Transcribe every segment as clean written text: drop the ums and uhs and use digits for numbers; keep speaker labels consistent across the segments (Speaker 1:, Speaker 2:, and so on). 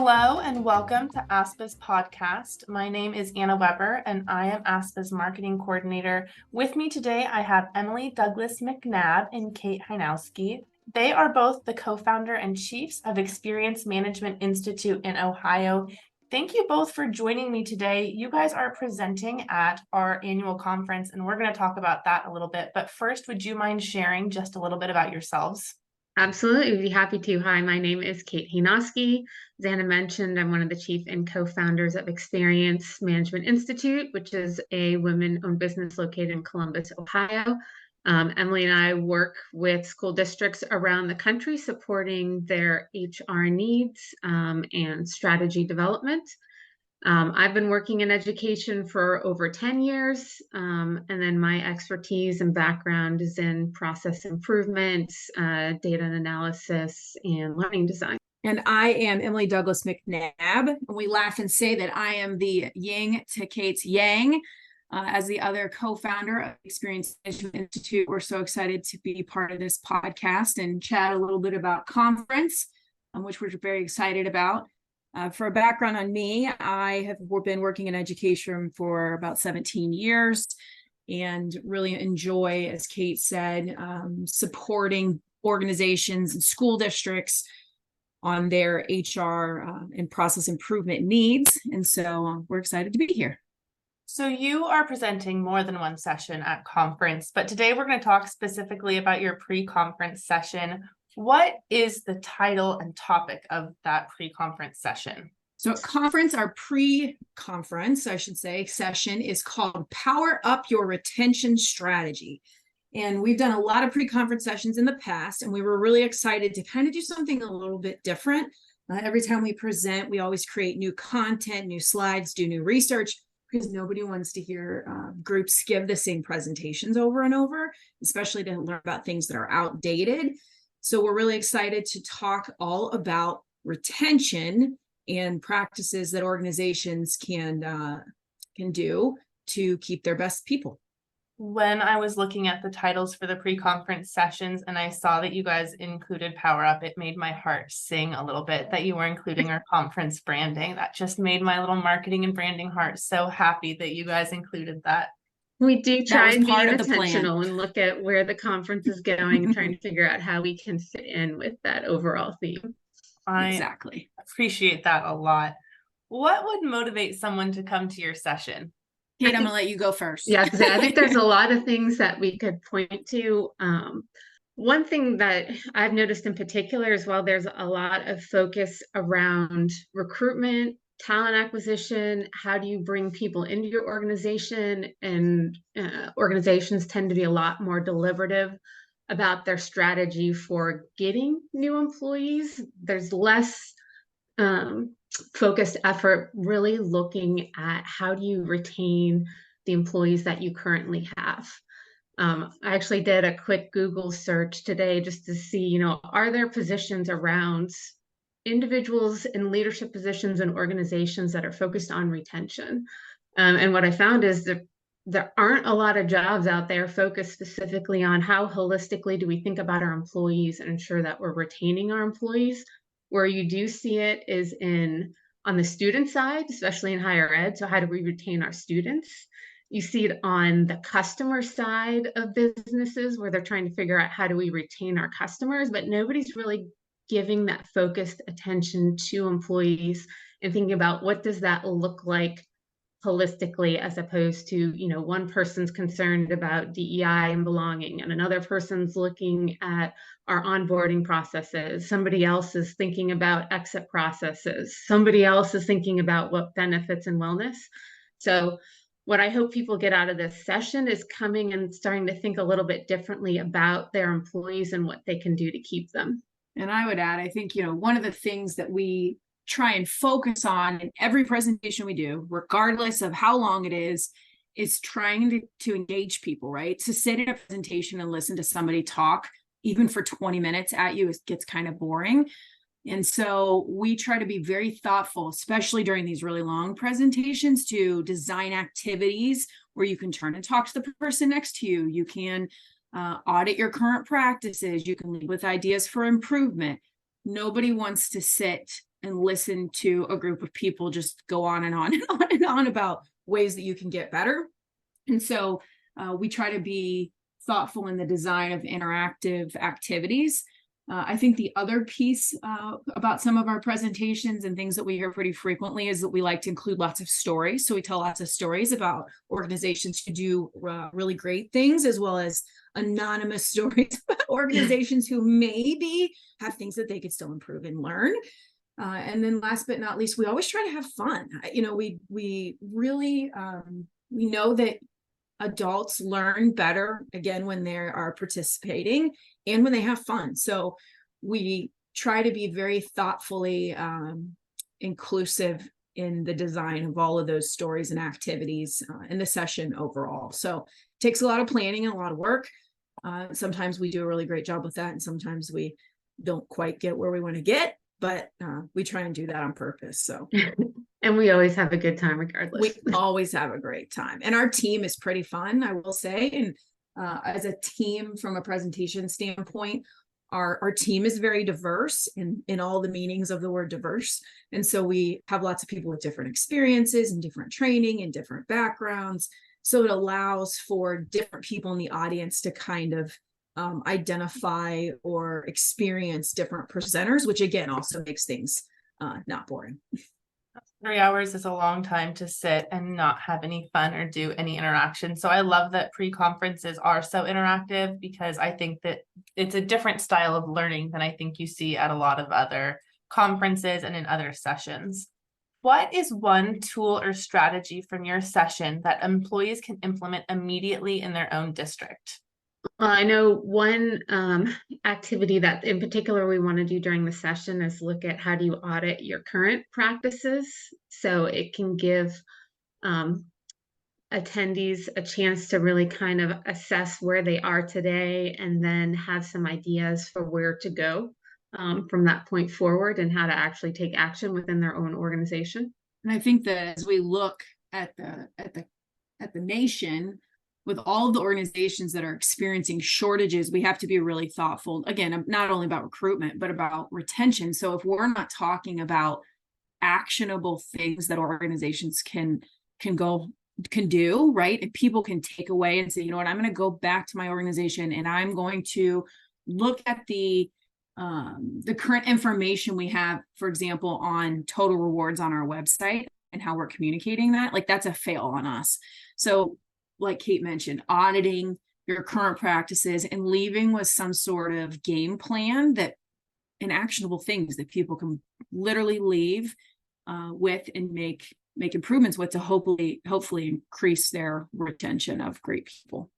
Speaker 1: Hello and welcome to AASPA's podcast. My name is Anna Weber and I am AASPA's marketing coordinator. With me today, I have Emily Douglas-McNab and Kate Heynoski. They are both the co-founder and chiefs of Experience Management Institute in Ohio. Thank you both for joining me today. You guys are presenting at our annual conference and we're going to talk about that a little bit. But first, would you mind sharing just a little bit about yourselves?
Speaker 2: Absolutely, we'd be happy to. Hi, my name is Kate Heynoski. As Anna mentioned, I'm one of the chief and co-founders of Experience Management Institute, which is a women-owned business located in Columbus, Ohio. Emily and I work with school districts around the country supporting their HR needs and strategy development. I've been working in education for over 10 years, and then my expertise and background is in process improvement, data analysis, and learning design.
Speaker 3: And I am Emily Douglas-McNab. We laugh and say that I am the yin to Kate's yang. As the other co-founder of Experience Management Institute, we're so excited to be part of this podcast and chat a little bit about conference, which we're very excited about. For a background on me, I have been working in education for about 17 years and really enjoy, as Kate said, supporting organizations and school districts on their HR and process improvement needs. And so we're excited to be here.
Speaker 1: So you are presenting more than one session at conference, but today we're going to talk specifically about your pre-conference session. What is the title and topic of that pre-conference session?
Speaker 3: So at conference, our pre-conference, I should say, session is called Power Up Your Retention Strategy. And we've done a lot of pre-conference sessions in the past, and we were really excited to kind of do something a little bit different. Every time we present, we always create new content, new slides, do new research, because nobody wants to hear groups give the same presentations over and over, especially to learn about things that are outdated. So we're really excited to talk all about retention and practices that organizations can do to keep their best people.
Speaker 1: When I was looking at the titles for the pre-conference sessions and I saw that you guys included Power Up, it made my heart sing a little bit that you were including our conference branding. That just made my little marketing and branding heart so happy that you guys included that.
Speaker 2: We do try and be intentional and look at where the conference is going and trying to figure out how we can fit in with that overall theme.
Speaker 1: Exactly. Appreciate that a lot. What would motivate someone to come to your session?
Speaker 3: Kate, I'm going to let you go first.
Speaker 2: Yeah, I think there's a lot of things that we could point to. One thing that I've noticed in particular is while there's a lot of focus around recruitment, talent acquisition, how do you bring people into your organization? And organizations tend to be a lot more deliberative about their strategy for getting new employees. There's less focused effort really looking at how do you retain the employees that you currently have. I actually did a quick Google search today just to see, are there positions around individuals in leadership positions and organizations that are focused on retention. And what I found is that there aren't a lot of jobs out there focused specifically on how holistically do we think about our employees and ensure that we're retaining our employees. Where you do see it is on the student side, especially in higher ed. So how do we retain our students? You see it on the customer side of businesses where they're trying to figure out how do we retain our customers, but nobody's really giving that focused attention to employees and thinking about what does that look like holistically, as opposed to, one person's concerned about DEI and belonging and another person's looking at our onboarding processes. Somebody else is thinking about exit processes. Somebody else is thinking about what benefits and wellness. So what I hope people get out of this session is coming and starting to think a little bit differently about their employees and what they can do to keep them.
Speaker 3: And I would add, I think, one of the things that we try and focus on in every presentation we do, regardless of how long it is trying to engage people, right? To sit in a presentation and listen to somebody talk, even for 20 minutes at you, it gets kind of boring. And so we try to be very thoughtful, especially during these really long presentations, to design activities where you can turn and talk to the person next to you. You can audit your current practices. You can lead with ideas for improvement. Nobody wants to sit and listen to a group of people just go on and on and on and on about ways that you can get better. And so we try to be thoughtful in the design of interactive activities. I think the other piece about some of our presentations and things that we hear pretty frequently is that we like to include lots of stories. So we tell lots of stories about organizations who do really great things, as well as anonymous stories about organizations who maybe have things that they could still improve and learn. And then last but not least, we always try to have fun. We really, we know that adults learn better, again, when they are participating and when they have fun. So we try to be very thoughtfully inclusive in the design of all of those stories and activities in the session overall. So it takes a lot of planning and a lot of work. Sometimes we do a really great job with that, and sometimes we don't quite get where we want to get, but we try and do that on purpose. So
Speaker 2: and we always have a good time regardless.
Speaker 3: We always have a great time, and our team is pretty fun, I will say. And as a team, from a presentation standpoint, our team is very diverse in all the meanings of the word diverse. And so we have lots of people with different experiences and different training and different backgrounds. So it allows for different people in the audience to kind of identify or experience different presenters, which again also makes things not boring.
Speaker 1: 3 hours is a long time to sit and not have any fun or do any interaction. So I love that pre-conferences are so interactive, because I think that it's a different style of learning than I think you see at a lot of other conferences and in other sessions. What is one tool or strategy from your session that employees can implement immediately in their own district?
Speaker 2: Well, I know one activity that in particular we want to do during the session is look at how do you audit your current practices. So it can give attendees a chance to really kind of assess where they are today, and then have some ideas for where to go from that point forward, and how to actually take action within their own organization.
Speaker 3: And I think that as we look at the nation, with all of the organizations that are experiencing shortages, we have to be really thoughtful, again, not only about recruitment, but about retention. So if we're not talking about actionable things that organizations can do, right? And people can take away and say, you know what, I'm going to go back to my organization and I'm going to look at the current information we have, for example, on total rewards on our website and how we're communicating that. Like, that's a fail on us. So like Kate mentioned, auditing your current practices and leaving with some sort of game plan and actionable things that people can literally leave with and make improvements with, to hopefully increase their retention of great people.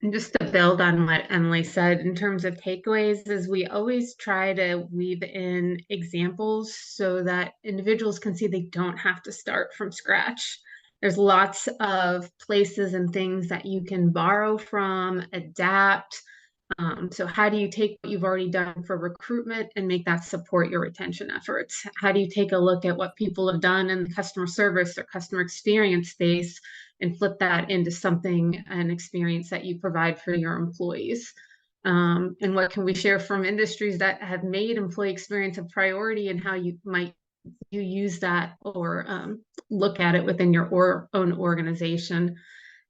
Speaker 2: And just to build on what Emily said, in terms of takeaways, is we always try to weave in examples so that individuals can see they don't have to start from scratch. There's lots of places and things that you can borrow from, adapt. So how do you take what you've already done for recruitment and make that support your retention efforts? How do you take a look at what people have done in the customer service or customer experience space and flip that into something, an experience that you provide for your employees? And what can we share from industries that have made employee experience a priority, and how you might use that or look at it within your own organization?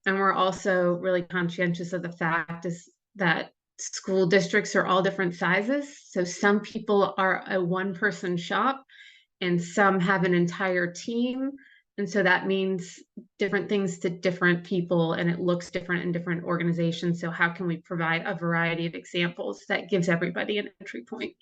Speaker 2: And we're also really conscientious of the fact is that school districts are all different sizes. So some people are a one-person shop and some have an entire team. And so that means different things to different people, and it looks different in different organizations. So how can we provide a variety of examples that gives everybody an entry point?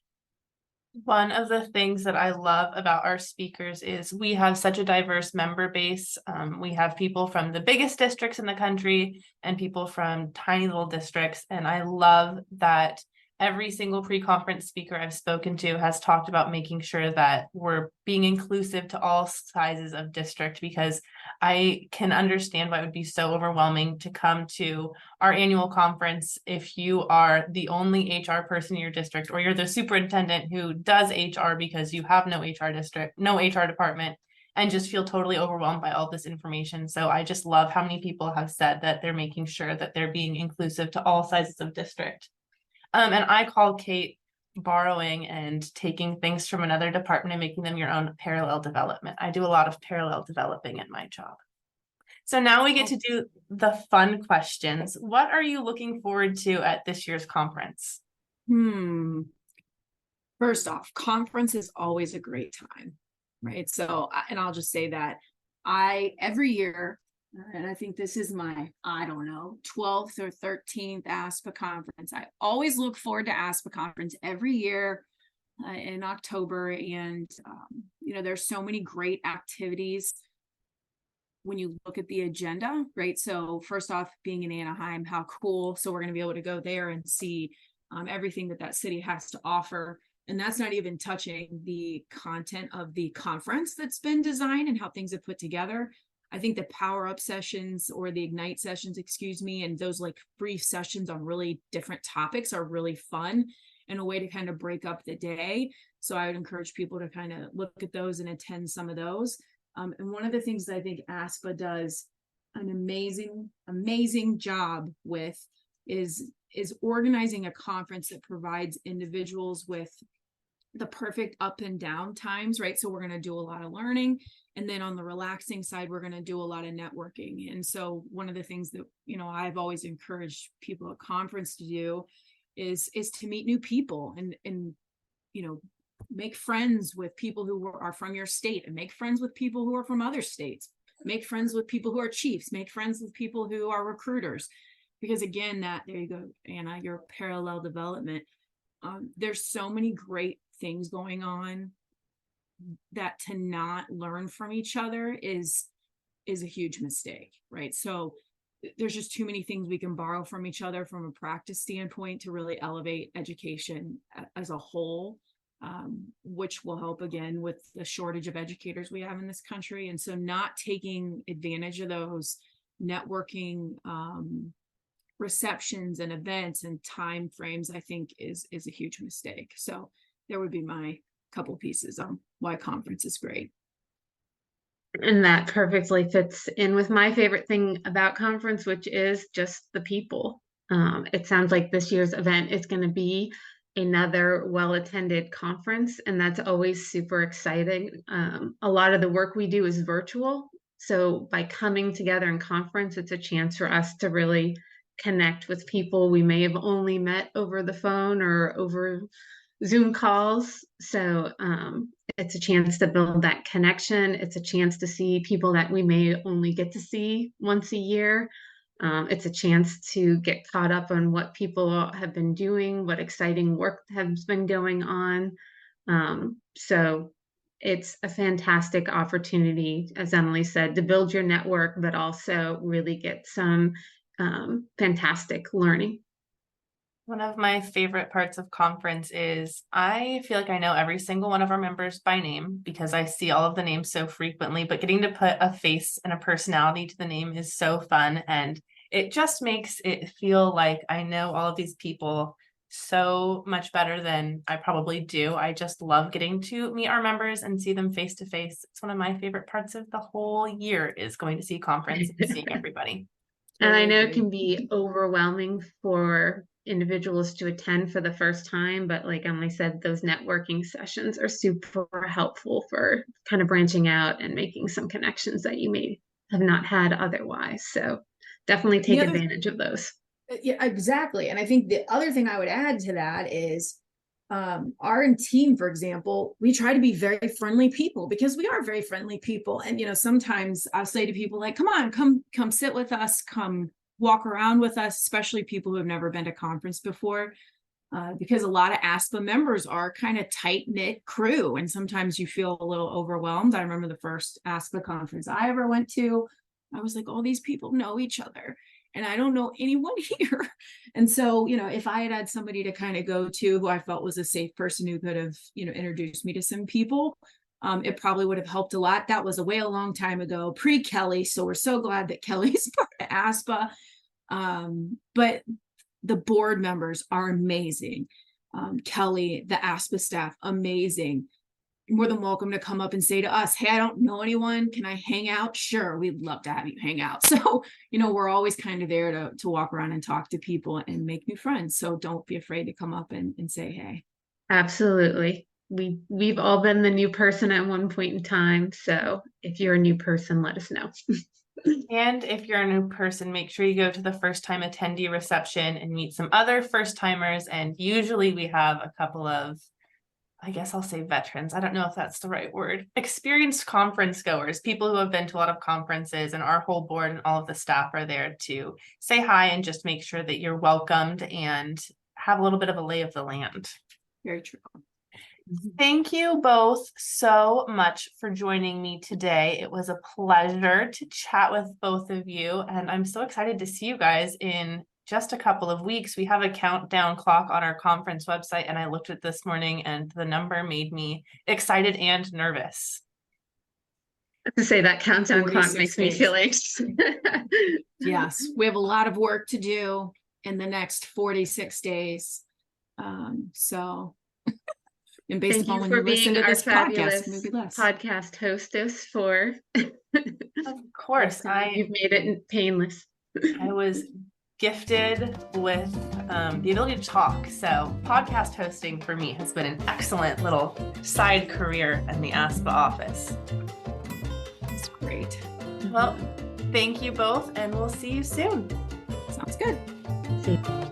Speaker 1: One of the things that I love about our speakers is we have such a diverse member base. We have people from the biggest districts in the country and people from tiny little districts. And I love that every single pre-conference speaker I've spoken to has talked about making sure that we're being inclusive to all sizes of district, because I can understand why it would be so overwhelming to come to our annual conference if you are the only HR person in your district, or you're the superintendent who does HR because you have no HR department, and just feel totally overwhelmed by all this information. So I just love how many people have said that they're making sure that they're being inclusive to all sizes of district. And I call Kate borrowing and taking things from another department and making them your own parallel development. I do a lot of parallel developing in my job. So now we get to do the fun questions. What are you looking forward to at this year's conference?
Speaker 3: First off, conference is always a great time, right? So, and I'll just say that every year, and I think this is my, 12th or 13th AASPA conference. I always look forward to AASPA conference every year in October. And, there's so many great activities when you look at the agenda, right? So first off, being in Anaheim, how cool. So we're going to be able to go there and see everything that city has to offer. And that's not even touching the content of the conference that's been designed and how things are put together. I think the power up sessions or the ignite sessions, and those like brief sessions on really different topics are really fun and a way to kind of break up the day. So I would encourage people to kind of look at those and attend some of those. And one of the things that I think AASPA does an amazing job with is organizing a conference that provides individuals with the perfect up and down times, right? So we're going to do a lot of learning. And then on the relaxing side, we're going to do a lot of networking. And so one of the things that, I've always encouraged people at conference to do is to meet new people and make friends with people who are from your state, and make friends with people who are from other states, make friends with people who are chiefs, make friends with people who are recruiters. Because again, there you go, Anna, your parallel development. There's so many great things going on that to not learn from each other is a huge mistake, right? So there's just too many things we can borrow from each other from a practice standpoint to really elevate education as a whole, which will help again with the shortage of educators we have in this country. And so not taking advantage of those networking receptions and events and time frames, I think is a huge mistake. So there would be my couple pieces on why conference is great.
Speaker 2: And that perfectly fits in with my favorite thing about conference, which is just the people. It sounds like this year's event is going to be another well-attended conference, and that's always super exciting. A lot of the work we do is virtual. So by coming together in conference, it's a chance for us to really connect with people we may have only met over the phone or over Zoom calls. So it's a chance to build that connection. It's a chance to see people that we may only get to see once a year. It's a chance to get caught up on what people have been doing, what exciting work has been going on. So it's a fantastic opportunity, as Emily said, to build your network, but also really get some fantastic learning.
Speaker 1: One of my favorite parts of conference is I feel like I know every single one of our members by name because I see all of the names so frequently, but getting to put a face and a personality to the name is so fun. And it just makes it feel like I know all of these people so much better than I probably do. I just love getting to meet our members and see them face to face. It's one of my favorite parts of the whole year is going to see conference and seeing everybody.
Speaker 2: And I know it can be overwhelming for individuals to attend for the first time, but like Emily said, those networking sessions are super helpful for kind of branching out and making some connections that you may have not had otherwise. So definitely take advantage of those.
Speaker 3: Yeah, exactly. And I think the other thing I would add to that is our team, for example, we try to be very friendly people because we are very friendly people. And, sometimes I'll say to people like, come on, come sit with us, come walk around with us, especially people who have never been to conference before, because a lot of AASPA members are kind of tight-knit crew. And sometimes you feel a little overwhelmed. I remember the first AASPA conference I ever went to, I was like, all these people know each other and I don't know anyone here. And so, if I had somebody to kind of go to who I felt was a safe person who could have, introduced me to some people, it probably would have helped a lot. That was a long time ago, pre-Kelly. So we're so glad that Kelly's part of AASPA. But the board members are amazing. Kelly, the AASPA staff, amazing. More than welcome to come up and say to us, hey, I don't know anyone. Can I hang out? Sure. We'd love to have you hang out. So, we're always kind of there to walk around and talk to people and make new friends. So don't be afraid to come up and say, hey.
Speaker 2: Absolutely. We've all been the new person at one point in time. So if you're a new person, let us know.
Speaker 1: And if you're a new person, make sure you go to the first time attendee reception and meet some other first timers. And usually we have a couple of, I guess I'll say veterans. I don't know if that's the right word. Experienced conference goers, people who have been to a lot of conferences, and our whole board and all of the staff are there to say hi and just make sure that you're welcomed and have a little bit of a lay of the land.
Speaker 3: Very true.
Speaker 1: Thank you both so much for joining me today. It was a pleasure to chat with both of you, and I'm so excited to see you guys in just a couple of weeks. We have a countdown clock on our conference website, and I looked at this morning and the number made me excited and nervous.
Speaker 2: To say that countdown clock makes me feel anxious.
Speaker 3: Yes, we have a lot of work to do in the next 46 days. And based
Speaker 2: Thank
Speaker 3: upon
Speaker 2: you
Speaker 3: when
Speaker 2: for
Speaker 3: you listen
Speaker 2: being
Speaker 3: to
Speaker 2: our
Speaker 3: this
Speaker 2: fabulous
Speaker 3: podcast, maybe less.
Speaker 2: podcast hostess for.
Speaker 1: Of course,
Speaker 2: You've made it painless.
Speaker 1: I was gifted with the ability to talk. So podcast hosting for me has been an excellent little side career in the AASPA office.
Speaker 3: That's great.
Speaker 1: Well, thank you both, and we'll see you soon.
Speaker 3: Sounds good.
Speaker 2: See you.